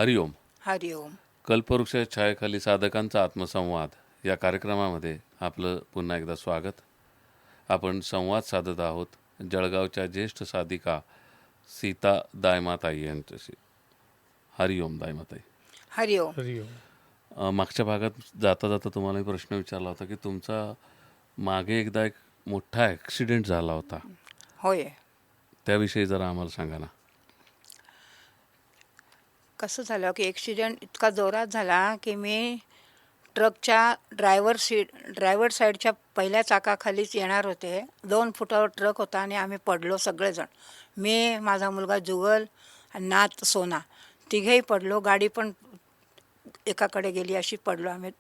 हरिओम. हरिओम. कल्पवृक्ष छायेखाली साधकांचा आत्मसंवाद या कार्यक्रमामध्ये आपलं पुन्हा एकदा स्वागत. आपण संवाद साधत आहोत जळगावच्या ज्येष्ठ साधिका सीता दायमाताई यांच्याशी. हरिओम दायमाताई. हरिओम. हरिओम. मागच्या भागात जाता जाता तुम्हाला एक प्रश्न विचारला होता की तुमचा मागे एकदा एक मोठा ॲक्सिडेंट झाला होता, होय. त्याविषयी जरा आम्हाला सांगा ना. कसं झालं की ॲक्सिडेंट इतका जोरात झाला की मी ट्रकच्या ड्रायव्हर साईडच्या पहिल्या चाकाखालीच येणार होते. 2 फुटावर ट्रक होता आणि आम्ही पडलो सगळेजण. मी, माझा मुलगा जुगल आणि नात सोना, तिघेही पडलो. गाडी पण एकाकडे गेली अशी पडलो आम्ही.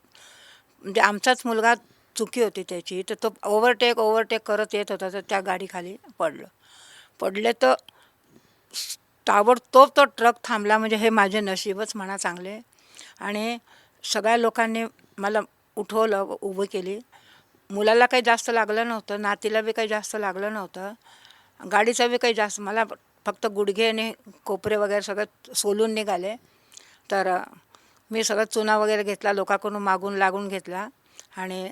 म्हणजे आमचाच मुलगा चुकी होती त्याची, तर तो ओव्हरटेक करत येत होता, तर त्या गाडीखाली पडले तर ताबडतोब तो ट्रक थांबला. म्हणजे हे माझे नशीबच म्हणा चांगले. आणि सगळ्या लोकांनी मला उठवलं, उभं केली. मुलाला काही जास्त लागलं नव्हतं, नातीला बी काही जास्त लागलं नव्हतं, गाडीचं बी काही जास्त, मला फक्त गुडघे आणि कोपरे वगैरे सगळं सोलून निघाले. तर मी सगळं चुना वगैरे घेतला, लोकांकडून मागून लागून घेतला आणि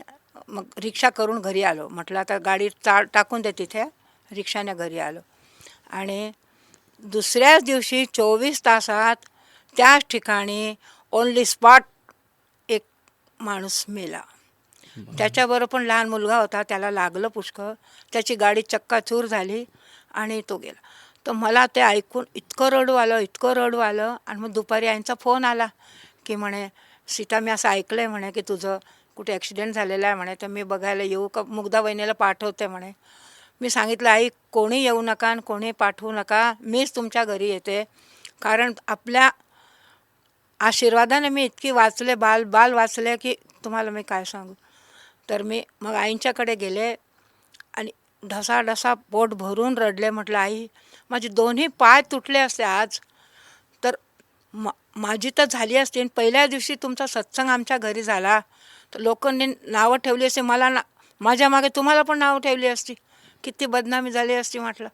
मग रिक्षा करून घरी आलो. म्हटलं आता गाडी टाकून दे तिथे, रिक्षाने घरी आलो. आणि दुसऱ्याच दिवशी 24 तासात त्याच ठिकाणी ओनली स्पॉट एक माणूस मेला. त्याच्याबरोबर पण लहान मुलगा होता, त्याला लागलं पुष्कळ. त्याची गाडी चक्काचूर झाली आणि तो गेला. तर मला ते ऐकून इतकं रडू आलं. आणि मग दुपारी आईंचा फोन आला की म्हणे, सीता मी असं ऐकलं आहे म्हणे की तुझं कुठे ॲक्सिडेंट झालेला आहे म्हणे, तर मी बघायला येऊ का? मुग्धा वहिनीला पाठवते म्हणे. मी सांगितलं आई कोणी येऊ नका आणि कोणी पाठवू नका, मीच तुमच्या घरी येते. कारण आपल्या आशीर्वादाने मी इतकी वाचले, बाल वाचले की तुम्हाला मी काय सांगू. तर मी मग आईंच्याकडे गेले आणि ढसाढसा पोट भरून रडले. म्हटलं आई माझे दोन्ही पाय तुटले असते आज तर माझी तर झाली असती. पहिल्या दिवशी तुमचा सत्संग आमच्या घरी झाला तर लोकांनी नावं ठेवली असते मला माझ्या मागे तुम्हाला पण नावं ठेवली असती, किती बदनामी झाली असती. म्हटलं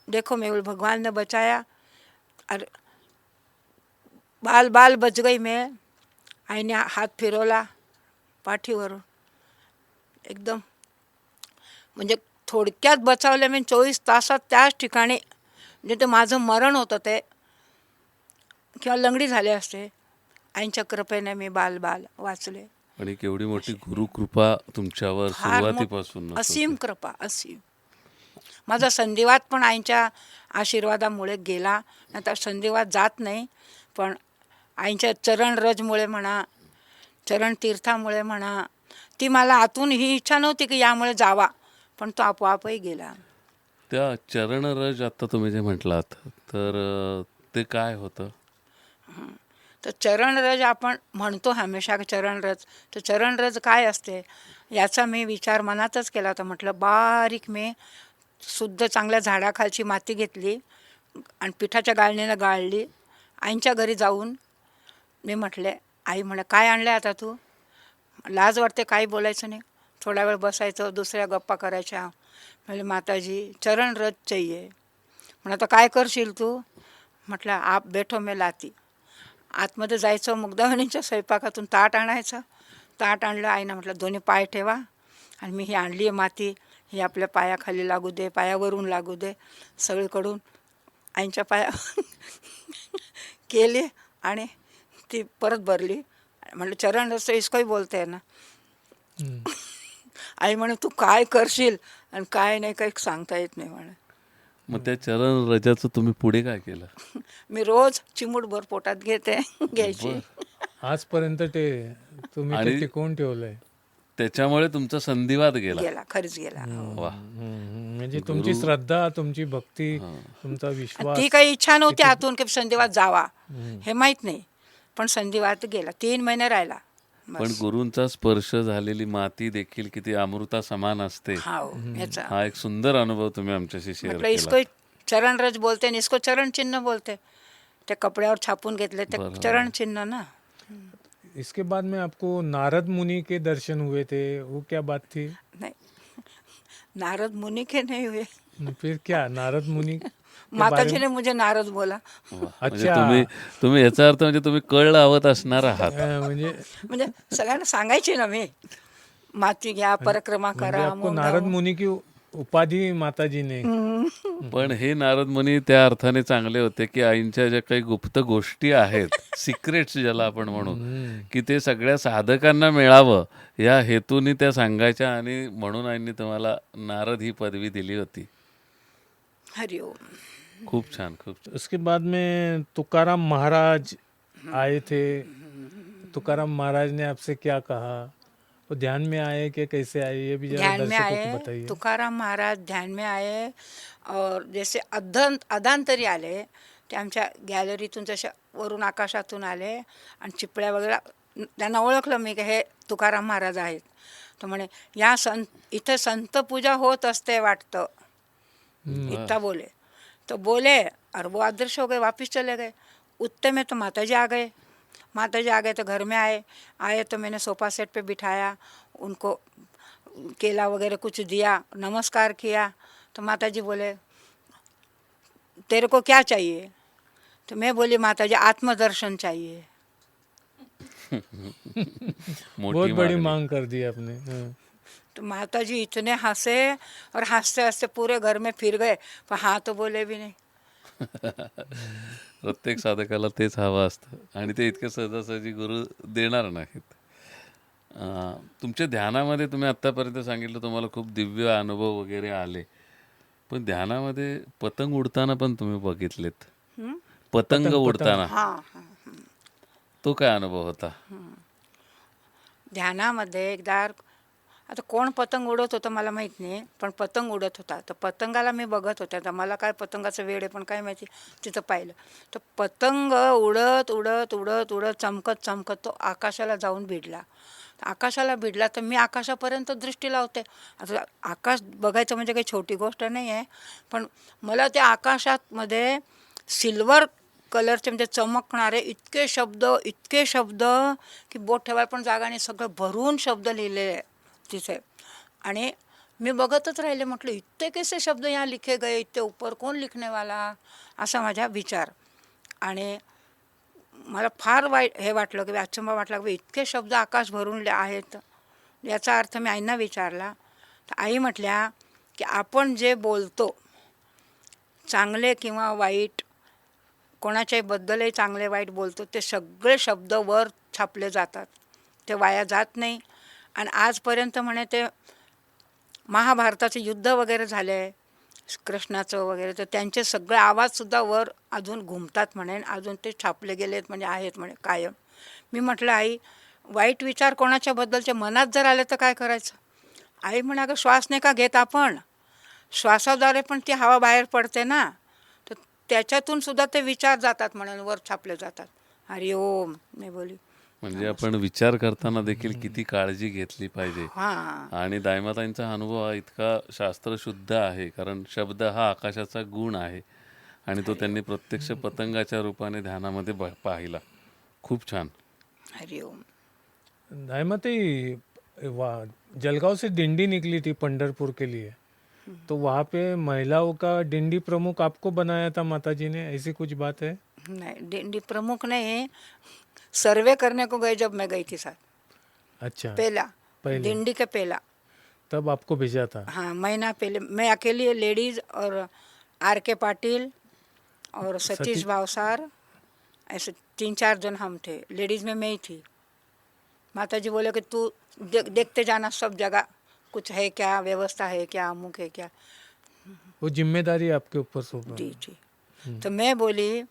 देखो मैं भगवान ने बचाया. अरे बाल बच गई मैं. आईने हात फिरवला पाठीवरून, एकदम म्हणजे थोडक्यात बचावलं मी. 24 तासात त्याच ठिकाणी, म्हणजे ते माझं मरण होतं ते, किंवा लंगडी झाले असते. आईंच्या कृपेने मी बाल वाचले. आणि केवढी मोठी गुरुकृपा तुमच्यावर सुरुवातीपासून असीम कृपा, असीम. माझा संधिवात पण आईंच्या आशीर्वादामुळे गेला, नंतर संधिवात जात नाही. पण आईंच्या चरणरजमुळे म्हणा, चरणतीर्थामुळे म्हणा, ती मला आतून ही इच्छा नव्हती की यामुळे जावा, पण तो आपोआपही गेला. त्या चरणरज आता तुम्ही जे म्हटलात तर ते काय होतं? तर चरणरज आपण म्हणतो हमेशा चरणरज, तर चरणरज काय असते याचा मी विचार मनातच केला होता. म्हटलं बारीक मी शुद्ध चांगल्या झाडाखालची माती घेतली आणि पिठाच्या गाळणीनं गाळली. आईंच्या घरी जाऊन मी म्हटले, आई म्हणे काय आणलं आता तू? लाज वाटते, काही बोलायचं नाही. थोडा वेळ बसायचं, दुसऱ्या गप्पा करायच्या. म्हणजे माताजी चरणरज चाहिए. म्हणे आता काय करशील तू? म्हटलं आप बैठो मैं लाती. आतमध्ये जायचं, मुग्धावणींच्या स्वयंपाकातून ताट आणायचं. ताट आणलं, आईनं म्हटलं दोन्ही पाय ठेवा आणि मी ही आणली आहे माती, ही आपल्या पायाखाली लागू दे, पायावरून लागू दे. सगळीकडून आईंच्या पाया केली आणि ती परत भरली. म्हटलं चरण रस इसकोही बोलते आहे ना. आई म्हणे तू काय करशील आणि काय नाही, काही सांगता येत नाही म्हणे. मग त्या चरणरजाचं तुम्ही पुढे काय केलं? मी रोज चिमूटभर पोटात घ्यायची. आजपर्यंत ते तुम्ही ते टिकवून ठेवलंय. त्याच्यामुळे तुमचा संधिवात गेला. खरंच गेला. वा. म्हणजे तुमची श्रद्धा, तुमची भक्ती, तुमचा विश्वास. ती काही इच्छा नव्हती आतून की संधिवात जावा, हे माहीत नाही, पण संधिवात गेला. 3 महिने राहिला. पण गुरूंचा स्पर्श झालेली माती देखील किती अमृता समान असते. हा एक सुंदर अनुभव तुम्ही आमच्याशी शेअर केला. इसको चरणरज बोलते आणि इसको चरण चिन्ह बोलते. ते कपड्यावर छापून घेतले ते चरण चिन्ह ना. इसके बाद में आपको नारद मुनि के दर्शन हुए थे, वो क्या बात थी? नहीं, नारद मुनि के नहीं हुए. फिर क्या? नारद मुनि माताजी ने मुझे नारद बोला. वा, म्हणजे अच्छा. तुम्ही तुम्ही याचा अर्थ म्हणजे तुम्ही कळ लावत असणार आहात. म्हणजे म्हणजे सगळ्यांना सांगायची ना मी, माती घ्या, परिक्रमा म्हणजे करा, आपको मग नारद मुनि की उपाधि माताजी ने. पण हे नारद मुनी त्या अर्थाने चांगले होते की आईंच्या ज्या काही गुप्त गोष्टी आहेत, सिक्रेट्स ज्याला आपण म्हणू, हम्म. की ते सगळ्या साधकांना मिळावं या हेतूने त्या सांगायच्या आणि म्हणून आईंनी तुम्हाला नारद ही पदवी दिली होती. हरिओम. खूप छान, खूप छान. उसके बाद में तुकाराम महाराज आए थे। तुकाराम महाराज ने आपसे क्या कहा? वो ध्यान में आए कि कैसे आए, ये भी जरा ध्यान में दर्शकों को आए, बताइए। तुकाराम महाराज ध्यान में आए. और जैसे अधांतरी आले, ते आमच्या गॅलरीतून जसे वरून आकाशातून आले आणि चिपळ्या वगैरे त्यांना ओळखलं मी की हे तुकाराम महाराज आहेत. तर म्हणे या इथे संत पूजा होत असते वाटतं, इतना बोले. तो बोले और वो अदृश्य हो गए, वापस चले गए. उतने में तो माताजी आ गए. माताजी आ गए तो घर में आए तो मैंने सोफा सेट पे बिठाया, उनको केला वगैरह कुछ दिया, नमस्कार किया. तो माताजी बोले तेरे को क्या चाहिए? तो मैं बोली माताजी आत्मदर्शन चाहिए. बहुत मोठी बड़ी मागणी. मांग कर दी आपने। हाँ। तो माताजी इतने हंसे और हंसते हंसते पूरे घर में फिर गए, पर हाँ तो बोले भी नहीं. प्रत्येक साधकाला तेच हवं असतं आणि ते इतके सहजासहजी गुरु देणार नाहीत. तुमच्या ध्यानामध्ये तुम्ही आत्तापर्यंत सांगितलं तुम्हाला खूप दिव्य अनुभव वगैरे आले, पण ध्यानामध्ये पतंग उडताना पण तुम्ही बघितलेत. हं? पतंग पतंग. उडताना हां हां. तो काय अनुभव होता? ध्यानामध्ये एकदा आता कोण पतंग उडत होतं मला माहीत नाही, पण पतंग उडत होता. तर पतंगाला मी बघत होते. तर मला काय पतंगाचं वेड आहे पण काय माहिती, तिथं पाहिलं तर पतंग उडत उडत उडत उडत चमकत चमकत तो आकाशाला जाऊन भिडला. आकाशाला भिडला तर मी आकाशापर्यंत दृष्टी लावते. आता आकाश बघायचं म्हणजे काही छोटी गोष्ट नाही आहे, पण मला त्या आकाशामध्ये सिल्वर कलरचे म्हणजे चमकणारे इतके शब्द की बोट ठेवायला पण जागा नाही, सगळं भरून शब्द लिहिलेले आहे तिथे. आणि मी बघतच राहिले, म्हटलं इतने कैसे शब्द यहाँ लिखे गए, इतने ऊपर कौन लिखने वाला, असा माझा विचार. आणि मला फार हे वाटलं की अचंबा वाटला की इतके शब्द आकाश भरून आहेत. याचा अर्थ मी आईंना विचारला. तर आई म्हटल्या की आपण जे बोलतो चांगले किंवा वाईट, कोणाच्याही बद्दलही चांगले वाईट बोलतो, ते सगळे शब्द वर छापले जातात, ते वाया जात नाही. आणि आजपर्यंत म्हणे ते महाभारताचे युद्ध वगैरे झाले आहे कृष्णाचं वगैरे, तर त्यांचे सगळे आवाजसुद्धा वर अजून घुमतात म्हणे, अजून ते छापले गेलेत म्हणजे आहेत म्हणे कायम. मी म्हटलं आई वाईट विचार कोणाच्याबद्दलच्या मनात जर आले तर काय करायचं? आई म्हणे अगं श्वास नाही का घेत आपण, श्वासाद्वारे पण ती हवा बाहेर पडते ना, तर त्याच्यातून सुद्धा ते विचार जातात म्हणून वर छापले जातात. हरिओम. मी बोली म्हणजे आपण विचार करताना देखील किती काळजी घेतली पाहिजे. हां. आणि दायमाताईंचा अनुभव हा इतका शास्त्रशुद्ध आहे, कारण शब्द हा आकाशाचा गुण आहे आणि तो त्यांनी प्रत्यक्ष पतंगाच्या रूपाने ध्यानामध्ये पाहिला. खूप छान. हरिओम. दायमती जलगांव से डिंडी निकली थी पंढरपुर के लिए, तो वहाँ पे महिलाओं का डिंडी प्रमुख आपको बनाया था माताजी ने, ऐसी कुछ बात है? नहीं, डिंडी प्रमुख नहीं, सर्वे करने को गए जब मैं गई थी साथ. अच्छा, पहला डिंडी के पहला. तब आपको भेजा था। हाँ, महीना पहले मैं अकेली लेडीज़ और आर के पाटिल और सतीश भावसार, ऐसे 3-4 जन हम थे. लेडीज़ में मैं ही थी. माताजी बोले कि तू देखते जाना सब जगह, कुछ है क्या, व्यवस्था है क्या, अमुक है क्या. वो जिम्मेदारी आपके ऊपर सौंपा। जी जी. तो मैं बोली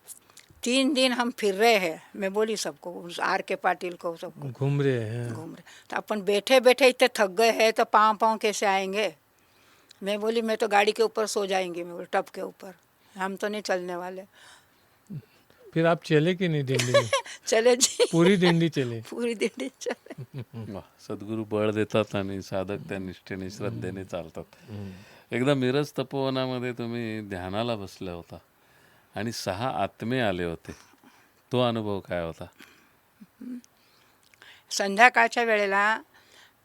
3 दिन हम फिर रहे हैं. मैं बोली सबको, उस आर के पाटिल को, सबको घूम रहे हैं। घूम रहे. तो अपन बैठे बैठे इतने थक गए हैं तो पाँव कैसे आएंगे. मैं बोली मैं तो गाड़ी के ऊपर सो जाएंगे, मैं बोली टब के ऊपर, हम तो नहीं चलने वाले. फिर आप चले कि नहीं दिल्ली में? चले जी. पूरी दिंडी चले। पूरी दिंडी चले. वा, सद्गुरू बळ देतात आणि साधक त्या निष्ठेने श्रद्धेने चालतात. एकदा मिरज तपोवनामध्ये तुम्ही ध्यानाला बसला होता आणि 6 आत्मे आले होते, तो अनुभव काय होता? संध्याकाळच्या वेळेला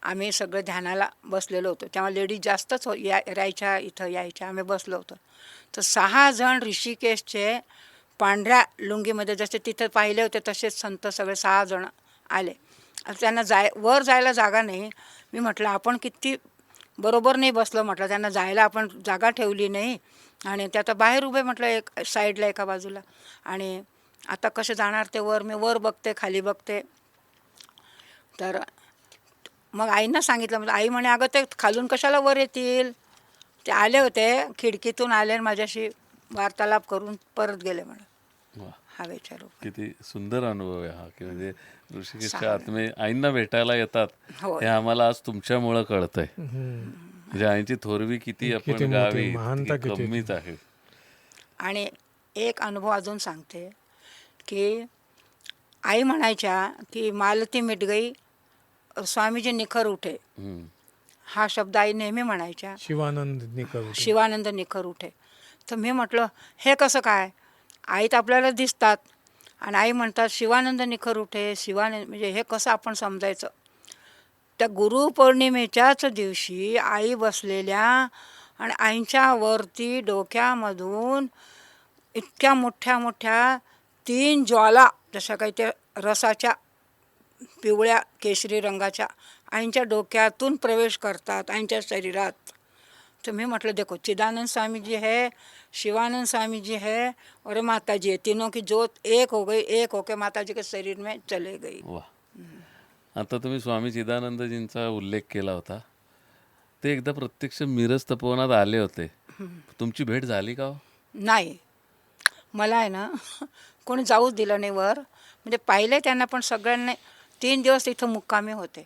आम्ही सगळे ध्यानाला बसलेलो होतो. तेव्हा लेडीज जास्तच राहायच्या, इथं यायच्या, आम्ही बसलो होतो. तर 6 जण ऋषिकेशचे पांढऱ्या लुंगीमध्ये जसे तिथं पाहिले होते तसेच संत सगळे 6 जण आले. आता त्यांना वर जायला जागा नाही. मी म्हटलं आपण किती बरोबर नाही बसलो म्हटलं, त्यांना जायला आपण जागा ठेवली नाही आणि ते आता बाहेर उभे म्हटलं एक साईडला एका बाजूला. आणि आता कसे जाणार ते वर? मी वर बघते, खाली बघते. तर मग आईंना सांगितलं, म्हणजे आई म्हणे अगं ते खालून कशाला वर येतील, ते आले होते खिडकीतून आले आणि माझ्याशी वार्तालाप करून परत गेले म्हणे वा, हवेच्या रूपात. किती सुंदर अनुभव आहे हा, की म्हणजे ऋषिकेशच्या सहा. आत्मे आईंना भेटायला येतात होय. हे आम्हाला आज तुमच्यामुळं कळतंय. हम्म. म्हणजे आईंची थोरवी किती किती आपण मोठी, गावी महानता इतकी किती कमीच आहे. आणि एक अनुभव अजून सांगते की आई म्हणायच्या की मालती मिट गई स्वामीजी निखर उठे. हम्म. हा शब्द आई नेहमी म्हणायच्या, शिवानंद निकल होते. शिवानंद निखर उठे. तर मी म्हटलं हे कसं काय? आई तर आपल्याला दिसतात आणि आई म्हणतात शिवानंद निखर उठे. शिवानंद म्हणजे हे कसं आपण समजायचं? त्या गुरुपौर्णिमेच्याच दिवशी आई बसलेल्या आणि आईच्या वरती डोक्यामधून इतक्या मोठ्या मोठ्या 3 ज्वाला जशा काही ते रसाच्या पिवळ्या केशरी रंगाच्या आईंच्या डोक्यातून प्रवेश करतात आईंच्या शरीरात. तो मैं मतलब देखो चिदानंद स्वामी जी है, शिवानंद स्वामी जी है और माता जी है, तीनों की जोत एक हो गई, एक होके माता जी के शरीर में चले गई. वा, आता तुम्ही स्वामी चिदानंदजींचा उल्लेख केला होता. ते एकदा प्रत्यक्ष मिरज तपोवनात आले होते. तुमची भेट झाली का हो? नाही, मला आहे ना कोणी जाऊच दिलं नाही वर. म्हणजे पाहिले त्यांना, पण सगळ्यांनी 3 दिवस इथं मुक्कामी होते.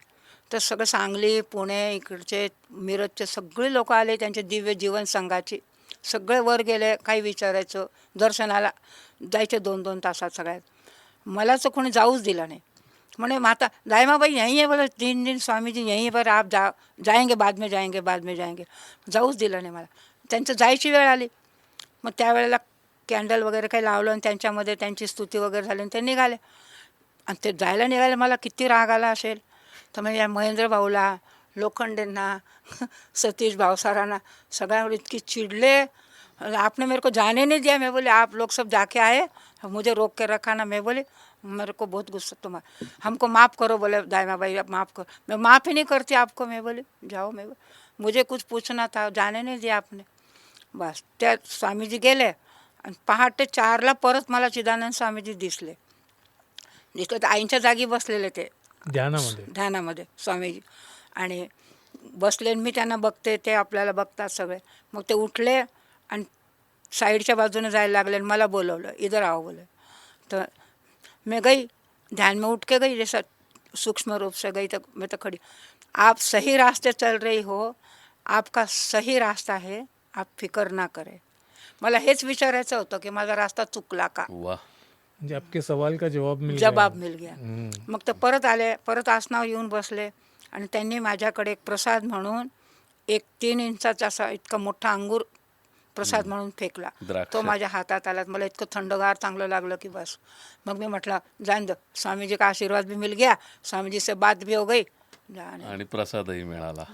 तर सगळं सांगली, पुणे, इकडचे मिरजचे सगळे लोक आले, त्यांचे दिव्य जीवन संघाची सगळे वर गेले. काही विचारायचं, दर्शनाला जायचे 2-2 तासात सगळ्यात. मलाच कोणी जाऊच दिलं नाही. म्हणे माता दाइमा भाई यहीं है, बोले 3 दिन स्वामी जी यहीं पर, आप जाएंगे बाद में, जाएंगे बाद में जाएंगे. जाऊच दिलं नाही मला. त्यांचं जायची वेळ आली. मग त्यावेळेला कॅन्डल वगैरे काही लावलं आणि त्यांच्यामध्ये त्यांची स्तुती वगैरे झाली आणि ते निघाले. आणि ते जायला निघाले, मला किती राग आला असेल. तर म्हणजे या महेंद्र भाऊला, लोखंडेंना, सतीश भावसारांना सगळ्यांवर इतकी चिडले. आपने मेरे को जाने नहीं दिया. मैं बोले आप लोग सब जाके आए, मुझे रोक के रखा ना. मैं बोले मेरे को बहुत गुस्सा, तुम्हारा हमको माफ़ करो. बोले दाइमा भाई आप माफ़ करो. मैं माफ़ ही नहीं करती आपको. मैं बोले जाओ. मैं मुझे कुछ पूछना था, जाने नहीं दिया आपने. बस त्या स्वामीजी गेले आणि पहाटे 4ला परत मला चिदानंद स्वामीजी दिसले. तर आईंच्या जागी बसलेले ते ध्यानामध्ये स्वामीजी. आणि बसले आणि मी त्यांना बघते, ते आपल्याला बघतात सगळे. मग ते उठले आणि साईडच्या बाजूने जायला लागले आणि मला बोलवलं, इधर आओ बोले. तर मैं गई, ध्यान में उठ के गई, जैसा सूक्ष्म रूप से गई. तो मैं तो खड़ी, आप सही रास्ते चल रही हो, आपका सही रास्ता है, आप फिकर ना करें. मला हेच विचारायचं होतं की माझा रास्ता चुकला का. वा, म्हणजे आपके सवाल का जवाब मिल गया. मग ते परत आले, परत आसनावर येऊन बसले आणि त्यांनी माझ्याकडे एक प्रसाद म्हणून एक 3 इंचाचा असा इतका मोठा अंगूर प्रसाद म्हणून फेकला. द्राक्ष. तो माझ्या हातात आला. मला इतकं थंडगार चांगलं लागलं की बस. मग मी म्हटलं जान दो, स्वामी जी का आशीर्वाद भी मिल गया, स्वामी जी से बात भी हो गई. आणि प्रसादही मिळाला.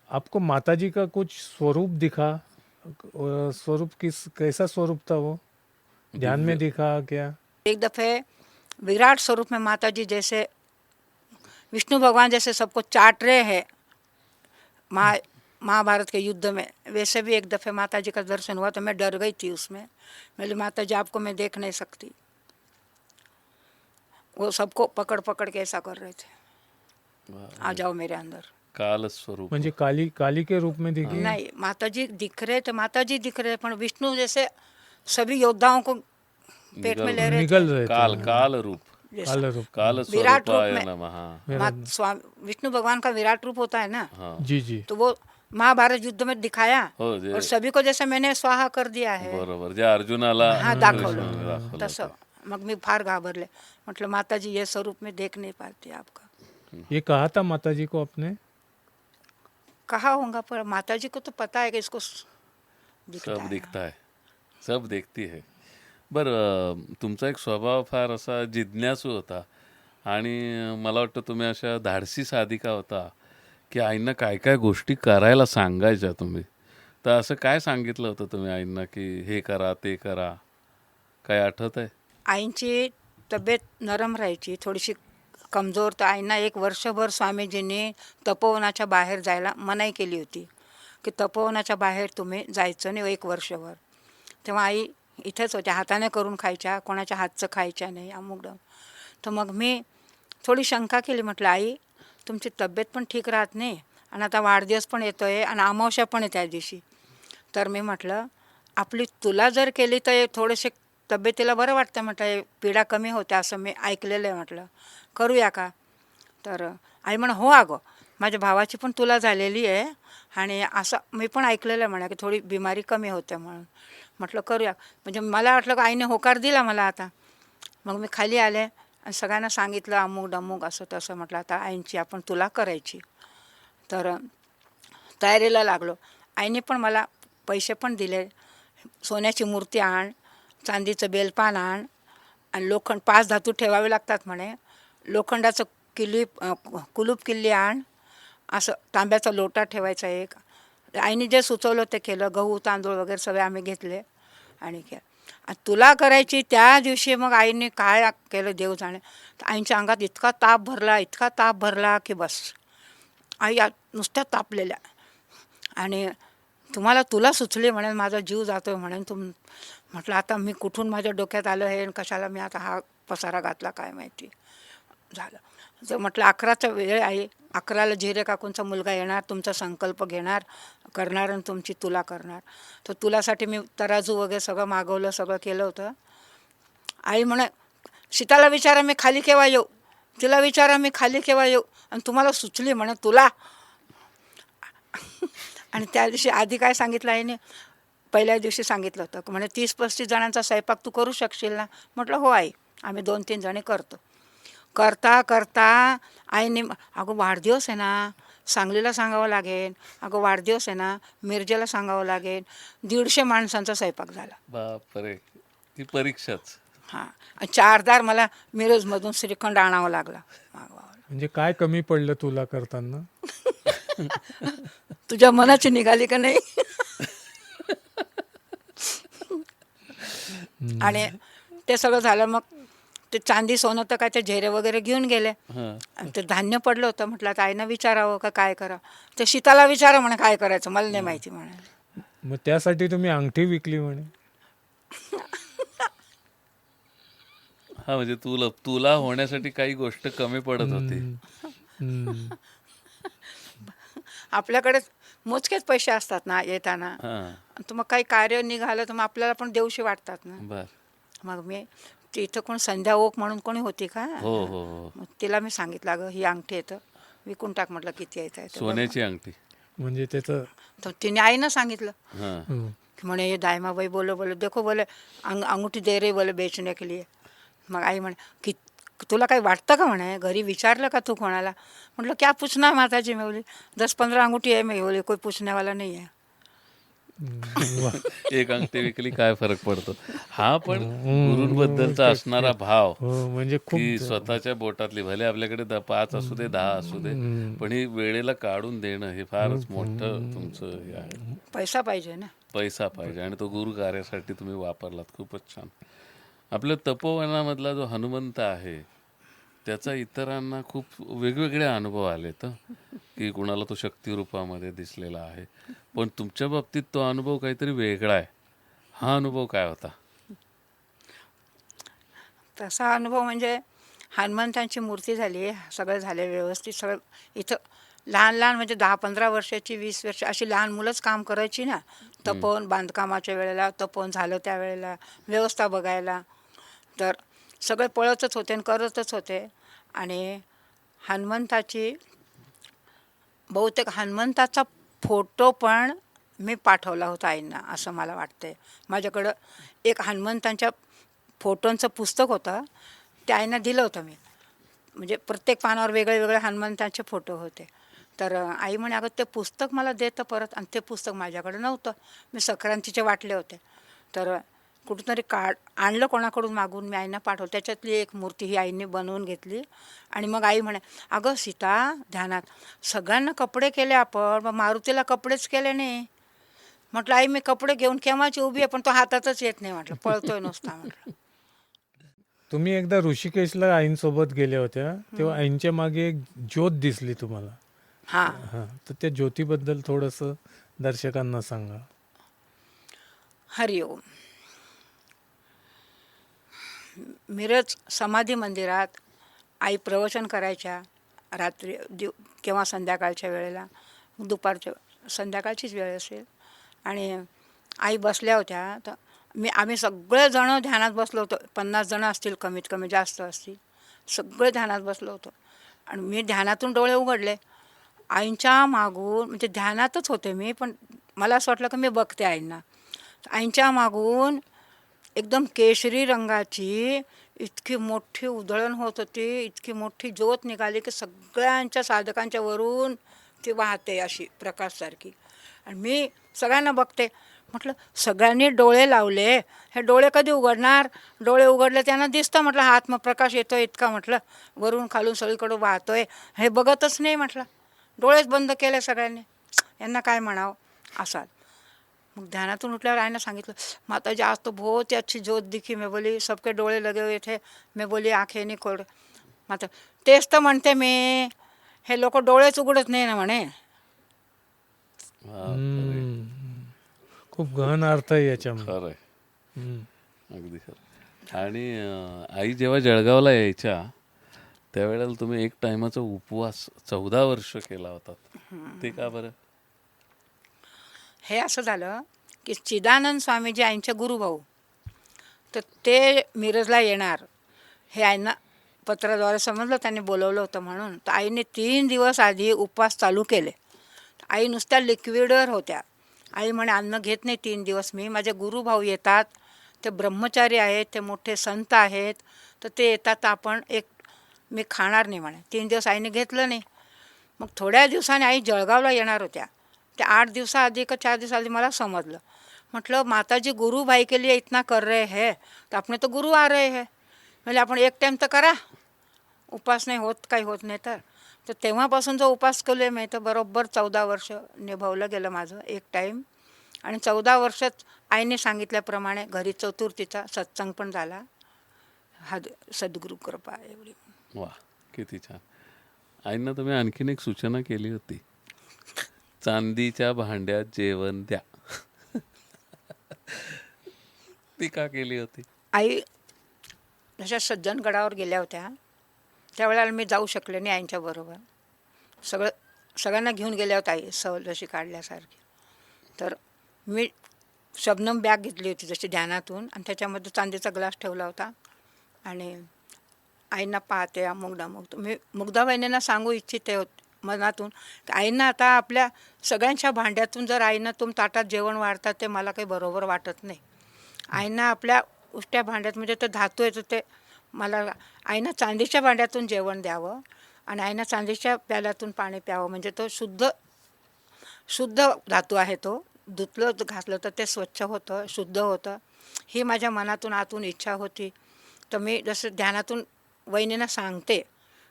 आपको माताजी का कुछ स्वरूप दिखा? स्वरूप कैसा स्वरूप था वो? ध्यान में दिखा क्या? एक दफ़े विराट स्वरूप में माता जी जैसे विष्णु भगवान जैसे सबको चाट रहे हैं महाभारत के युद्ध में, वैसे भी एक दफ़े माता जी का दर्शन हुआ. तो मैं डर गई थी उसमें. बोली माता जी आपको मैं देख नहीं सकती. वो सबको पकड़ पकड़ के ऐसा कर रहे थे, आ जाओ मेरे अंदर. काल स्वरूप. म्हणजे काली के रूप में दिखी? नहीं, माता जी दिख रहे थे, माता जी दिख रहे, पर विष्णु जैसे सभी योद्धाओं को पेट में ले रहे निगल रहे थे. काल रूप. काल रूप. काल विराट रूप स्वरूपाय में. नमः. स्वामी विष्णु भगवान का विराट रूप होता है ना. हाँ. जी जी. तो वो महाभारत युद्ध में दिखाया हो, और सभी को जैसे मैंने स्वाहा कर दिया है. बरोबर, जे अर्जुनाला हाँ कृष्णाने दाखवलं दाखवलं तसं. होतं. मग मी फार घाबरले. म्हटलं माताजी ये स्वरूप में देख नहीं पाती आपका. ये कहा था माताजी को आपने? कहा होगा, पर माताजी को तो पता है कि इसको दिखता सब है. दिखता है, सब देखती है. बरं, तुमचा एक स्वभाव फार असा जिज्ञासू होता आणि मला वाटतं तुम्ही अशा धाडसी साधिका होता, की आईंना काय काय गोष्टी करायला सांगायच्या तुम्ही. तर असं काय सांगितलं होतं तुम्ही आईंना, की हे करा, ते करा? काय आठवतंय? आईंची तब्येत नरम राहायची, थोडीशी कमजोर. तर आईंना 1 वर्षभर स्वामीजींनी तपोवनाच्या बाहेर जायला मनाई केली होती, की तपोवनाच्या बाहेर तुम्ही जायचं नाही 1 वर्षभर. तेव्हा आई इथेच होत्या, हाताने करून खायच्या, कोणाच्या हातचं खायच्या नाही, अमुक-डमुक. तर मग मी थोडी शंका केली, म्हटलं आई तुमची तब्येत पण ठीक राहत नाही आणि आता वाढदिवस पण येतो आहे आणि अमावस्या पण आहे त्या दिवशी. तर मी म्हटलं आपली तुला जर केली तर थोडेसे तब्येतीला बरं वाटतं, म्हटलं पीडा कमी होते असं मी ऐकलेलं आहे, म्हटलं करूया का? तर आई म्हण हो अगं, माझ्या भावाची पण तुला झालेली आहे आणि असं मी पण ऐकलेलं आहे म्हणा की थोडी बिमारी कमी होते म्हणून. म्हटलं करूया. म्हणजे मला वाटलं की आईने होकार दिला मला आता. मग मी खाली आले आणि सगळ्यांना सांगितलं अमुक डमुक असं तसं. म्हटलं आता आईंची आपण तुला करायची. तर तयारीला लागलो. आईने पण मला पैसे पण दिले, सोन्याची मूर्ती आण, चांदीचं बेलपान आण आणि लोखंड 5 धातू ठेवावे लागतात म्हणे, लोखंडाचं कुलूप किल्ली आण, असं तांब्याचा लोटा ठेवायचा एक. आईने जे सुचवलं ते केलं. गहू तांदूळ वगैरे सगळे आम्ही घेतले आणि केलं. आणि तुला करायची त्या दिवशी मग आईने काय केलं देव जाणे. आईच्या अंगात इतका ताप भरला, इतका ताप भरला की बस. आई नुसत्या तापलेल्या. आणि तुला सुचली म्हणेन, माझा जीव जातोय म्हणेन म्हटलं आता मी कुठून माझ्या डोक्यात आलं हे आणि कशाला मी आता हा पसारा घातला काय माहिती झालं. तर म्हटलं 11चा वेळ आहे, 11ला झिरे काकूंचा मुलगा येणार, तुमचा संकल्प घेणार, करणार आणि तुमची तुला करणार. तर तुलासाठी मी तराजू वगैरे सगळं मागवलं, सगळं केलं होतं. आई म्हणे सीताला विचारा मी खाली केव्हा येऊ, तिला विचारा मी खाली केव्हा येऊ, आणि तुम्हाला सुचली म्हणे तुला. आणि त्या दिवशी आधी काय सांगितलं आईने, पहिल्या दिवशी सांगितलं होतं म्हणे 30-35 जणांचा स्वयंपाक तू करू शकशील ना. म्हटलं हो आई, आम्ही 2-3 जणी करतो. करता करता आईने अगं वाढदिवस आहे ना, सांगलीला सांगावं लागेल, अगं वाढदिवस आहे ना, मिरजेला सांगावं लागेल. 150 माणसांचा स्वयंपाक झाला. बापरे! ती परीक्षाच. हां, 4 दार मला मिरजमधून श्रीखंड आणावं लागला मागवावं. म्हणजे काय कमी पडलं तुला करताना? तुझ्या मनाची निघाली का नाही. आणि ते सगळं झालं. मग ते चांदी सोनं तर काय ते झेरे वगैरे घेऊन गेले हां. आणि ते धान्य पडलं होतं. म्हटलं आता आईनं विचारावं का काय करा. ते सीताला विचारा म्हणे काय करायचं, मला नाही माहिती म्हणे. मग त्यासाठी तुम्ही अंगठी विकली म्हणे. हां, म्हणजे तुला होण्यासाठी काही गोष्ट कमी पडत होती. हम्म. आपल्याकडे मोजकेच पैसे असतात ना येताना. हां. तर मग काही कार्य निघालं तर मग आपल्याला पण देऊशी वाटतात ना. बरं. मग मी इथं कोण संध्या ओक म्हणून कोणी होती का, हो, हो, हो. मग तिला मी सांगितलं अगं ही अंगठी येतं विकून टाक, म्हटलं किती येतं आहे ते. सोन्याची अंगठी. म्हणजे त्याचं तर तिने आईनं सांगितलं हां. हो. कि म्हणे ये दायमा भाई बोले देखो बोले अंगूठी दे रही बोले बेचने के लिए. मग आई म्हणे की तुला काही वाटतं का म्हणे, घरी विचारलं का तू कोणाला. म्हटलं क्या पूछना माताजी, मैं बोली 10-15 अंगूठी है, मैं बोली कोई पूछने वाला नहीं है. वा. एक अंगठी विकली काय फरक पडतो. हा पण गुरूंबद्दलचा असणारा भाव, हो म्हणजे खूप की स्वतःच्या बोटातली भले आपल्याकडे 5 असू दे 10 असू दे, पण ही वेळेला काढून देणं हे फारच मोठं तुमचं हे आहे. पैसा पाहिजे ना. पैसा पाहिजे आणि तो गुरु कार्यासाठी तुम्ही वापरलात. खूपच छान. आपल्या तपोवनामधला जो हनुमंत आहे त्याचा इतरांना खूप वेगवेगळे अनुभव आलेत हं. की कुणाला तो शक्तिरूपामध्ये दिसलेला आहे, पण तुमच्या बाबतीत तो अनुभव काहीतरी वेगळा आहे. हा अनुभव काय होता? तसा अनुभव म्हणजे हनुमंतांची मूर्ती झाली, सगळं झालं व्यवस्थित. सगळं इथं लहान लहान म्हणजे 10-15 वर्षाची 20 वर्ष अशी लहान मुलंच काम करायची ना. तपोवन बांधकामाच्या वेळेला, तपोवन झालं त्यावेळेला व्यवस्था बघायला. तर सगळे पळतच होते आणि करतच होते. आणि हनुमंताची बहुतेक हनुमंताचा फोटो पण मी पाठवला होता आईंना असं मला वाटतंय. माझ्याकडं एक हनुमंतांच्या फोटोंचं पुस्तक होतं, ते आईंना दिलं होतं मी. म्हणजे प्रत्येक पानावर वेगळे वेगळे हनुमंतांचे फोटो होते. तर आई म्हणे अगं ते पुस्तक मला देतं परत, आणि ते पुस्तक माझ्याकडे नव्हतं, मी संक्रांतीचे वाटले होते. तर कुठंतरी आणलं कोणाकडून मागून, मी आईना पाठवलं. त्याच्यातली एक मूर्ती ही आईने बनवून घेतली. आणि मग आई म्हणे, अगं सीता, ध्यानात सगळ्यांना कपडे केले आपण, मग मारुतीला कपडेच केले नाही. म्हटलं आई मी कपडे घेऊन केव्हाची उभी आहे, पण तो हातातच येत नाही. म्हटलं पळतोय नुसता. म्हटलं तुम्ही एकदा ऋषिकेशला आईंसोबत गेल्या होत्या, तेव्हा आईंच्या मागे एक ज्योत दिसली तुम्हाला. हां. हां, तर त्या ज्योतीबद्दल थोडंसं दर्शकांना सांगा. हरिओम. मिरज समाधी मंदिरात आई प्रवचन करायच्या रात्री किंवा संध्याकाळच्या वेळेला, दुपारच्या संध्याकाळचीच वेळ असेल. आणि आई बसल्या होत्या. तर आम्ही सगळेजणं ध्यानात बसलो होतो. 50 जणं असतील, कमीत कमी, जास्त असतील. सगळे ध्यानात बसलो होतो. आणि मी ध्यानातून डोळे उघडले. आईंच्या मागून, म्हणजे ध्यानातच होते मी, पण मला असं वाटलं की मी बघते आईंना. आईंच्या मागून एकदम केशरी रंगाची इतकी मोठी उधळण होत होती, इतकी मोठी ज्योत निघाली की सगळ्यांच्या साधकांच्या वरून ती वाहते अशी प्रकाशसारखी. आणि मी सगळ्यांना बघते. म्हटलं सगळ्यांनी डोळे लावले, हे डोळे कधी उघडणार? डोळे उघडले त्यांना दिसतं. म्हटलं हा आत्मप्रकाश येतोय इतका, म्हटलं वरून खालून सगळीकडं वाहतोय, हे बघतच नाही. म्हटलं डोळेच बंद केले सगळ्यांनी, यांना काय म्हणावं असा. मग ध्यानातून उठल्यावर आईने सांगितलं, माताजी आज तो बहुत ही अच्छी ज्योत दिखी. मैं बोली सबके डोळे लगे हुए थे. मैं बोली आंखें नहीं खोल. माता तेच तर म्हणते मी, हे लोक डोळेच उघडत नाही ना म्हणे. हम्म. खूप गहन अर्थ आहे याच्यामध्ये. खरं आहे, हम्म. अगदी खरं. आणि आई जेव्हा जळगावला यायच्या त्यावेळेला तुम्ही एक टायमाचा उपवास 14 वर्ष केला होता, ते का बरं? हे असं झालं की चिदानंद स्वामीजी आईंचे गुरुभाऊ, तर ते मिरजला येणार हे आईंना पत्राद्वारे समजलं, त्यांनी बोलवलं होतं म्हणून. तर आईने 3 दिवस आधी उपवास चालू केले. आई नुसत्या लिक्विडवर होत्या. आई म्हणे अन्न घेत नाही 3 दिवस मी, माझे गुरुभाऊ येतात, ते ब्रह्मचारी आहेत, ते मोठे संत आहेत, तर ते येतात, तर आपण मी खाणार नाही म्हणे. 3 दिवस आईने घेतलं नाही. मग थोड्या दिवसाने आई जळगावला येणार होत्या. ते 8 दिवसाआधी का 4 दिवसाआधी मला समजलं. म्हटलं माताजी गुरु भाई के लिए इतना कर रहे हैं, तो अपने तो गुरु आ रहे हैं. म्हणजे आपण एक टाईम तर करा, उपास नाही होत, काही होत नाही तर. तर तेव्हापासून जो उपास केले मी, तर बरोबर 14 वर्ष निभावलं गेलं माझं एक टाईम. आणि 14 वर्षात आईने सांगितल्याप्रमाणे घरी चतुर्थीचा सत्संग पण झाला. हा सद्गुरू कृपा एवढी. वा, किती छान. आईंना तुम्ही आणखीन एक सूचना केली होती, चांदीच्या भांड्यात जेवण द्या. ती का केली होती? आई जशा सज्जनगडावर गेल्या होत्या त्यावेळेला मी जाऊ शकले नाही आईंच्या बरोबर. सगळ्यांना घेऊन गेल्या होत्या आई, सहल जशी काढल्यासारखी. तर मी शबनम बॅग घेतली होती जशी ध्यानातून, आणि त्याच्यामध्ये चांदीचा ग्लास ठेवला होता. आणि आईंना पाहते अमुक मी मुग्धाबाईंना सांगू इच्छिते मनातून की आईंना आता आपल्या सगळ्यांच्या भांड्यातून जर आईनं ताटात जेवण वाढतात ते मला काही बरोबर वाटत नाही. आईंना आपल्या उष्ट्या भांड्यात, म्हणजे ते धातू आहे, तर ते मला आईनं चांदीच्या भांड्यातून जेवण द्यावं आणि आईनं चांदीच्या प्याल्यातून पाणी प्यावं. म्हणजे तो शुद्ध धातू आहे, तो धुतलं घासलं तर ते स्वच्छ होतं, शुद्ध होतं. ही माझ्या मनातून आतून इच्छा होती. तर मी जसं ध्यानातून वहिनींना सांगते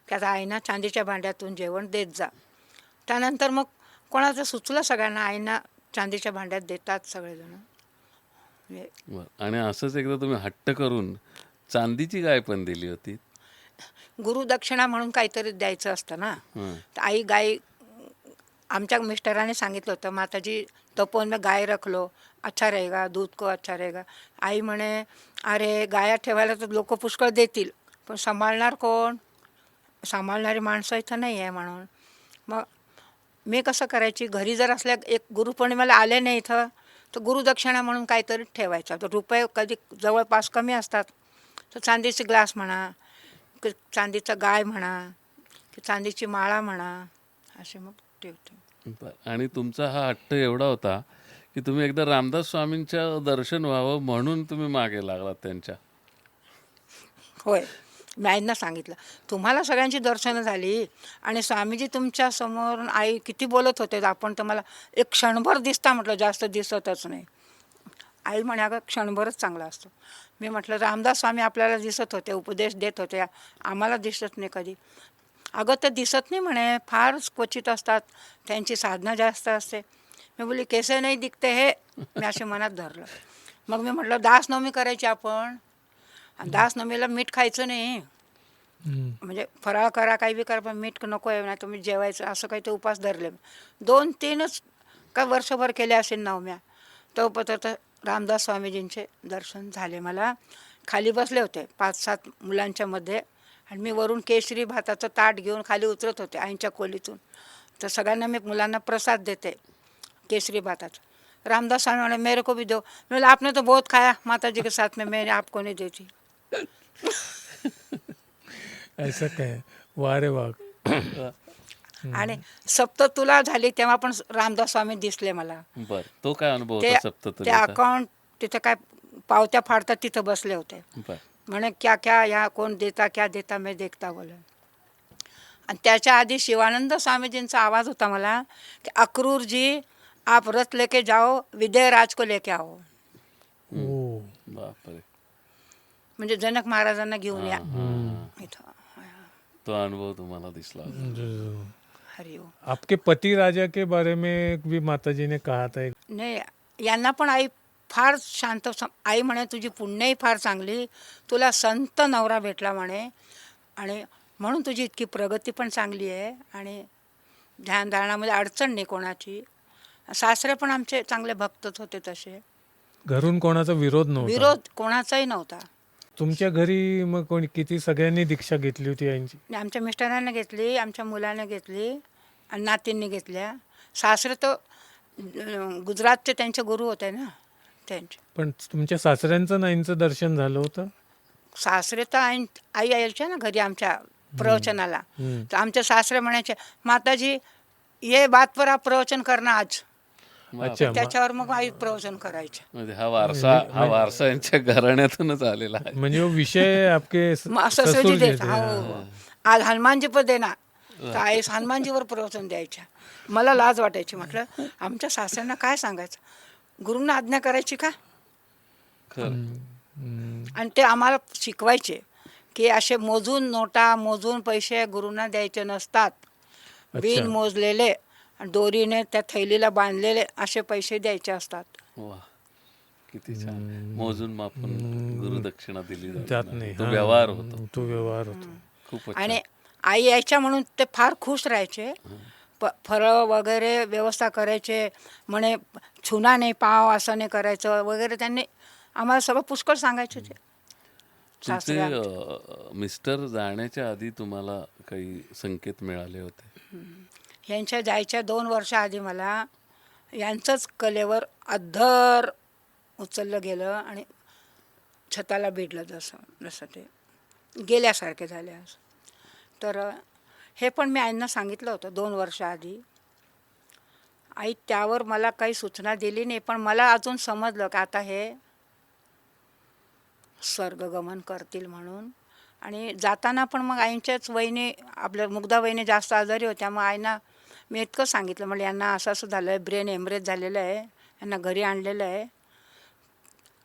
की आता आईना चांदीच्या भांड्यातून जेवण देत जा. त्यानंतर मग कोणाचं सुचलं सगळ्यांना, आईना चांदीच्या भांड्यात देतात सगळेजण. बरं. आणि असंच एकदा तुम्ही हट्ट करून चांदीची गाय पण दिली होती. गुरुदक्षिणा म्हणून काहीतरी द्यायचं असतं ना. तर आई गाय, आमच्या मिस्टरांनी सांगितलं होतं, माताजी तपोवन में गाय रख लो, अच्छा रहेगा, दूध को अच्छा रहेगा. आई म्हणे अरे गाया ठेवायला तर लोक पुष्कळ देतील, पण सांभाळणार कोण? सांभाळणारी माणसं इथं नाही आहे म्हणून. मग मी कसं करायची, घरी जर असल्या एक गुरुपौर्णिमेला आले नाही इथं, तर गुरुदक्षिणा म्हणून काहीतरी ठेवायचा. तर रुपये कधी जवळपास कमी असतात, तर चांदीचे ग्लास म्हणा, की चांदीचा गाय म्हणा, की चांदीची माळा म्हणा, असे मग ठेवते. बरं. आणि तुमचा हा हट्ट एवढा होता की तुम्ही एकदा रामदास स्वामींचं दर्शन व्हावं म्हणून तुम्ही मागे लागलात त्यांच्या. होय, मी आईंना सांगितलं, तुम्हाला सगळ्यांची दर्शनं झाली आणि स्वामीजी तुमच्या समोर, आई किती बोलत होते, आपण तर मला एक क्षणभर दिसता, म्हटलं जास्त दिसतच नाही. आई म्हणे अगं क्षणभरच चांगला असतो. मी म्हटलं रामदास स्वामी आपल्याला दिसत होते, उपदेश देत होते, आम्हाला दिसत नाही कधी. अगं ते दिसत नाही म्हणे, फार क्वचित असतात, त्यांची साधना जास्त असते. मी बोलली कैसे नाही दिखते हे, मी असे मनात धरलं. मग मी म्हटलं दासनवमी करायची आपण, आणि दासनवमीला मीठ खायचं नाही, म्हणजे फराळ करा काही बी करा पण मीठ नको आहे, नाही तुम्ही जेवायचं, असं काही ते उपास धरले. 2-3च काय वर्षभर केले असेल नवम्या. तोपर्यंत रामदास स्वामीजींचे दर्शन झाले मला. खाली बसले होते 5-7 मुलांच्या मध्ये, आणि मी वरून केशरी भाताचं ताट घेऊन खाली उतरत होते आईंच्या खोलीतून. तर सगळ्यांना मी मुलांना प्रसाद देते केसरी भाताचा. रामदास स्वामी म्हणे मेरे को भी दो. मैं बोला आपने तो बहुत खाया माता जी के साथ में, मैं आपको नहीं देती. ऐसा काय वा रे वा. आणि सप्ततुला झाली तेव्हा पण रामदास स्वामी दिसले मला. बर, तो काय अनुभव ते होता ते सप्ततुलीचा? अकाउंट तिथे काय पावत्या फाडतात तिथं बसले होते. बर. म्हणे क्या क्या या कोण देता क्या देता मैं देखता बोले. आणि त्याच्या आधी शिवानंद स्वामीजींचा आवाज होता मला की अक्रूर जी आप रथ लेके जाओ, विजय राज को लेके आओ. ओ. बापरे. म्हणजे जनक महाराजांना घेऊन या इथं. तो अनुभव तुम्हाला दिसला होता. हरिओम. आपके पति राजा के बारे में भी माता जी ने कहा था. नाही, यांना पण आई फार शांत आई म्हणे तुझी पुण्यही फार चांगली, तुला संत नवरा भेटला म्हणे, आणि म्हणून तुझी इतकी प्रगती पण चांगली आहे, आणि ध्यानधारणामध्ये अडचण नाही कोणाची. सासरे पण आमचे चांगले भक्तच होते तसे, घरून कोणाचा विरोध नव्हता. विरोध कोणाचाही नव्हता. तुमच्या घरी मग कोणी किती सगळ्यांनी दीक्षा घेतली होती आईंची? आणि आमच्या मिस्टरांना घेतली, आमच्या मुलाने घेतली, आणि नातींनी घेतल्या. सासरे तर गुजरातचे त्यांचे गुरु होते ना त्यांचे. पण तुमच्या सासऱ्यांचं नाईंचं दर्शन झालं होतं? सासरे तर आई यायच्या ना घरी आमच्या प्रवचनाला. तर आमचे सासरे म्हणायचे माताजी ये बात पर आप प्रवचन करना आज. अच्छा. त्याच्यावर मग आई प्रवचन करायचे. म्हणजे हा वारसा यांच्या घराण्यातूनच आलेला आहे. म्हणजे वो विषय आपके मग असं ससुर सहजी जे देत थे. हो. आज हनुमानजी पण देणार, तर आई हनुमानजीवर प्रवचन द्यायच्या. मला लाज वाटायची. म्हटलं आमच्या सासऱ्यांना काय सांगायचं, गुरूंना आज्ञा करायची का. आणि ते आम्हाला शिकवायचे की असे मोजून नोटा, मोजून पैसे गुरूंना द्यायचे नसतात. बिन मोजलेले दोरीने त्या थैलीला बांधलेले असे पैसे द्यायचे असतात. वा, किती छान. मोजून मापून गुरुदक्षिणा दिली जात नाही. तो व्यवहार होतो. तो व्यवहार होतो. खूपच आणि आई यायच्या म्हणून ते फार खुश राहायचे. फळं वगैरे व्यवस्था करायचे, म्हणे छुना नाही पाव असं नाही करायचं वगैरे. त्यांनी आम्हाला सगळं पुष्कळ सांगायचे ते सासरे आमचे. तुमचे मिस्टर जाण्याच्या आधी तुम्हाला काही संकेत मिळाले होते? यांच्या जायच्या 2 वर्ष आधी मला यांचंच कलेवर अद्धर उचललं गेलं आणि छताला भिडलं, जसं ते गेल्यासारखे झाले असं. तर हे पण मी आईंना सांगितलं होतं 2 वर्ष आधी. आई त्यावर मला काही सूचना दिली नाही, पण मला अजून समजलं की आता हे स्वर्गगमन करतील म्हणून. आणि जाताना पण मग आईंच्याच वहिनी, आपल्या मुग्धा वहिनी जास्त आजारी होत्या. मग आईना मी इतकं सांगितलं, म्हणजे यांना असं असं झालं आहे, ब्रेन हेमरेज झालेलं आहे, यांना घरी आणलेलं आहे,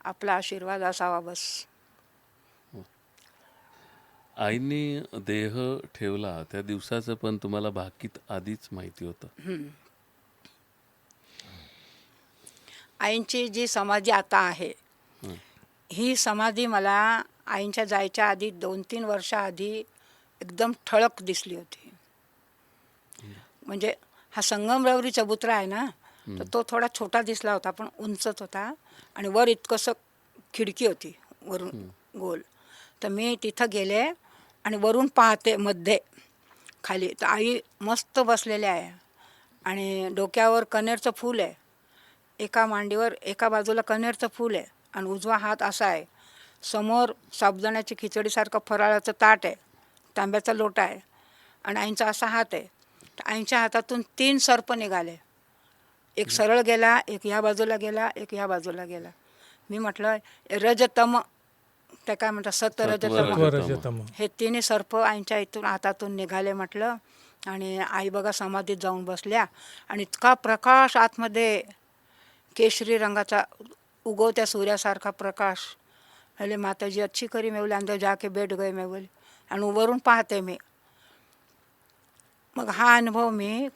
आपला आशीर्वाद असावा बस. आईंनी देह ठेवला त्या दिवसाचं पण तुम्हाला भाकीत आधीच माहिती होतं? आईंची जी समाधी आता आहे, ही समाधी मला आईंच्या जायच्या आधी 2-3 वर्षाआधी एकदम ठळक दिसली होती. म्हणजे हा संगमरवरी चबुतरा आहे ना, तर तो थोडा छोटा दिसला होता, पण उंचच होता, आणि वर इतकंसं खिडकी होती वरून गोल. तर मी तिथं गेले आणि वरून पाहते मध्ये खाली, तर आई मस्त बसलेल्या आहे, आणि डोक्यावर कनेरचं फूल आहे, एका मांडीवर एका बाजूला कनेरचं फूल आहे, आणि उजवा हात असा आहे. समोर साबुदाण्याची खिचडीसारखं फराळाचं ताट आहे, तांब्याचा लोटा आहे, आणि आईंचा असा हात आहे. तर आईंच्या हातातून 3 सर्प निघाले. एक सरळ गेला, एक ह्या बाजूला गेला, एक ह्या बाजूला गेला. मी म्हटलं रजतम, त्या काय म्हणतात सतरजतम, हे 3 सर्प आईंच्या इथून हातातून निघाले म्हटलं. आणि आई बघा समाधीत जाऊन बसल्या, आणि इतका प्रकाश आतमध्ये केशरी रंगाचा उगवत्या सूर्यासारखा प्रकाश. अरे माताजी अच्छी करी मैं बोले, अंदर जाके बैठ गए मैं बोले. आणि वरून पाहते मी. मग हा अनुभव मी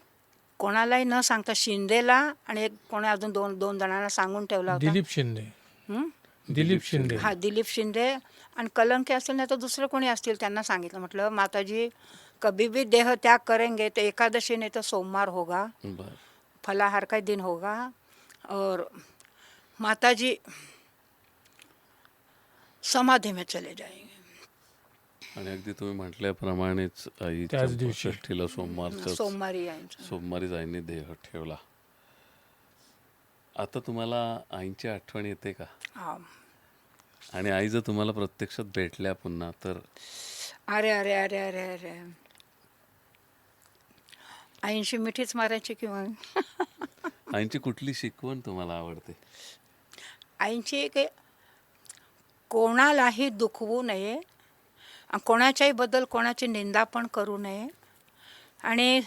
कोणालाही न सांगता शिंदेला आणि एक कोणी अजून दोन जणांना सांगून ठेवला होता. दिलीप शिंदे. हं? दिलीप शिंदे. हा दिलीप शिंदे आणि कलंके असेल नाही तर दुसरं कोणी असतील त्यांना सांगितलं. म्हटलं माताजी कभी भी देह त्याग करेंगे तो एकादशी नहीं तो सोमवार होगा, बर. फलाहार का दिन होगा और माताजी समाधी में चले जाएंगे. आणि अगदी तुम्ही म्हटल्याप्रमाणेच आई त्याच दिवशी. चंपाषष्ठीला सोमवारी यायचं. सोमवारीच आईने देह ठेवला. आता तुम्हाला आईची आठवण येते का? हा. आणि आई जर तुम्हाला प्रत्यक्षात भेटल्या पुन्हा तर अरे अरे अरे अरे अरे आईंशी मिठीच मारायची किंवा आईची कुठली शिकवण तुम्हाला आवडते? आईंची एक कोणालाही दुखवू नये, आणि कोणाच्याही बद्दल कोणाची निंदा पण करू नये, आणि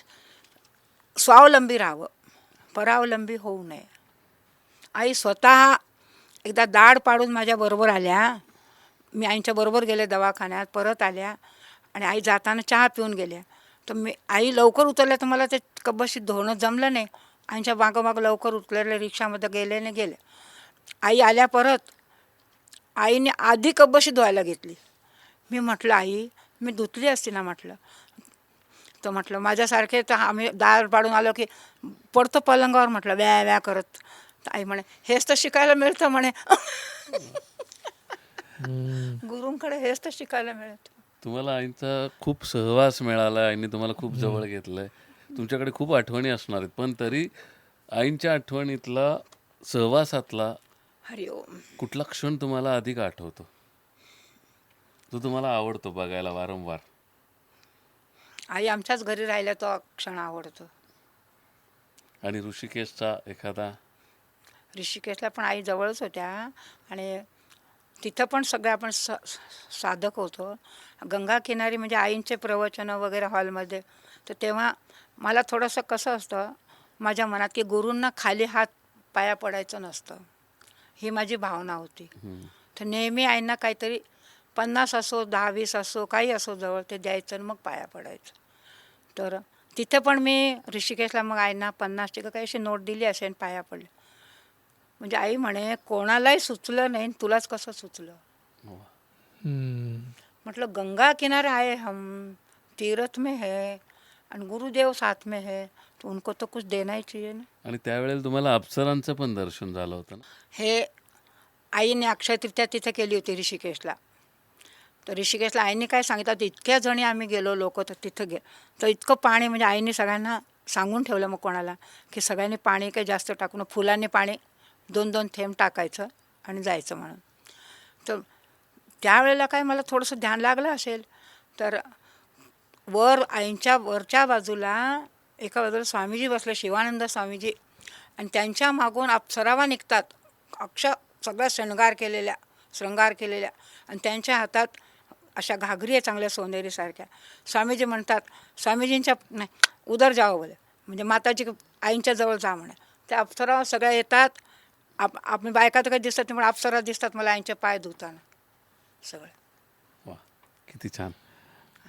स्वावलंबी राहावं, परावलंबी होऊ नये. आई स्वतः एकदा दाढ पाडून माझ्याबरोबर आल्या. मी आईच्या बरोबर गेले दवाखान्यात, परत आल्या आणि आई जाताना चहा पिऊन गेल्या. तर आई लवकर उतरल्या तर मला ते कबशीत धुणं जमलं नाही. आईच्या मागोमाग लवकर उतरले, रिक्षामध्ये गेले. आई आल्या परत. आईने आधी कबशी धुवायला घेतली. मी म्हटलं आई मी धुतली असती ना म्हटलं. तर म्हटलं माझ्यासारखे तर आम्ही दाढ पाडून आलो की पडतो पलंगावर म्हटलं व्या व्या करत. तर आई म्हणे हेच तर शिकायला मिळतं म्हणे. गुरूंकडे हेच तर शिकायला मिळतं. तुम्हाला आईचा खूप सहवास मिळाला, आईने तुम्हाला खूप जवळ घेतलंय. तुमच्याकडे खूप आठवणी असणार आहेत, पण तरी आईंच्या आठवणीतला सहवासातला हरिओम. कुठला क्षण तुम्हाला अधिक आठवतो, जो तुम्हाला आवडतो बघायला वारंवार? आई आमच्याच घरी राहिल्या तो क्षण आवडतो. आणि ऋषिकेशचा एखादा? ऋषिकेशला पण आई जवळच होत्या आणि तिथं पण सगळे आपण साधक होतो. गंगा किनारी म्हणजे आईंचे प्रवचनं वगैरे हॉलमध्ये. तर तेव्हा मला थोडंसं कसं असतं माझ्या मनात की गुरूंना खाली हात पाया पडायचं नसतं, ही माझी भावना होती. तर नेहमी आईंना काहीतरी 50 असो 10-20 असो काही असो जवळ ते द्यायचं आणि मग पाया पडायचं. तर तिथे पण मी ऋषिकेशला मग आईंना 50ची काही अशी नोट दिली असेल, पाया पडले. म्हणजे आई म्हणे कोणालाही सुचलं नाही, तुलाच कसं सुचलं. मतलब गंगा किनारे आए हम, तीर्थ में है आणि गुरुदेव साथ में है, तो उनको तो कुछ देना ही चाहिए ना. आणि त्यावेळेला तुम्हाला अप्सरांचं पण दर्शन झालं होतं ना? हे आईने अक्षय तृतीया तिथे केली होती ऋषिकेशला. तर ऋषिकेशला आईने काय सांगितलं, तर इतक्या जणी आम्ही गेलो लोक, तर तिथं तर इतकं पाणी म्हणजे आईने सगळ्यांना सांगून ठेवलं मग कोणाला की सगळ्यांनी पाणी काही जास्त टाकून फुलांनी पाणी 2-2 थेंब टाकायचं आणि जायचं म्हणून. तर त्यावेळेला काय मला थोडंसं ध्यान लागलं असेल. तर आईंच्या वरच्या बाजूला एका बाजूला स्वामीजी बसले, शिवानंद स्वामीजी, आणि त्यांच्या मागून अप्सरावा निघतात सगळ्या श्रृंगार केलेल्या, आणि त्यांच्या हातात अशा घागरी आहे चांगल्या सोनेरीसारख्या. स्वामीजी म्हणतात, स्वामीजींच्या नाही उधर जाओ बोले, म्हणजे माताजी आईंच्या जवळ जा म्हणे. त्या अप्सरा सगळ्या येतात. आपली बायका तर काही दिसतात नाही, पण अप्सरा दिसतात मला आईंचे पाय धुताना सगळं. वा, किती छान.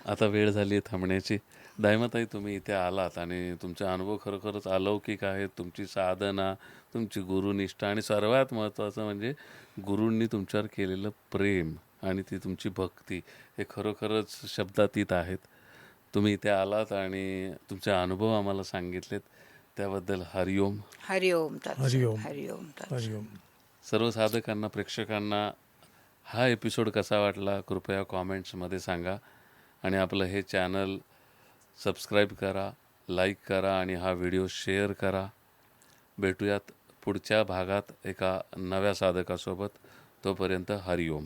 आता वेळ झाली आहे थांबण्याची. दायमाताई, तुम्ही इथे आलात आणि तुमचे अनुभव खरोखरच अलौकिक आहेत. तुमची साधना, तुमची गुरुनिष्ठा आणि सर्वात महत्त्वाचं म्हणजे गुरूंनी तुमच्यावर केलेलं प्रेम आणि ती तुमची भक्ती हे खरोखरच शब्दातीत आहेत. तुम्ही इथे आलात आणि तुमचे अनुभव आम्हाला सांगितलेत त्याबद्दल हरिओम. हरिओम हरिओम. हरिओम. हरिओम. सर्व साधकांना, प्रेक्षकांना हा एपिसोड कसा वाटला कृपया कॉमेंट्समध्ये सांगा. आणि आपलं हे चॅनल सबस्क्राईब करा, लाईक करा आणि हा व्हिडिओ शेअर करा. भेटूयात पुढच्या भागात एका नव्या साधकासोबत. तोपर्यंत हरिओम.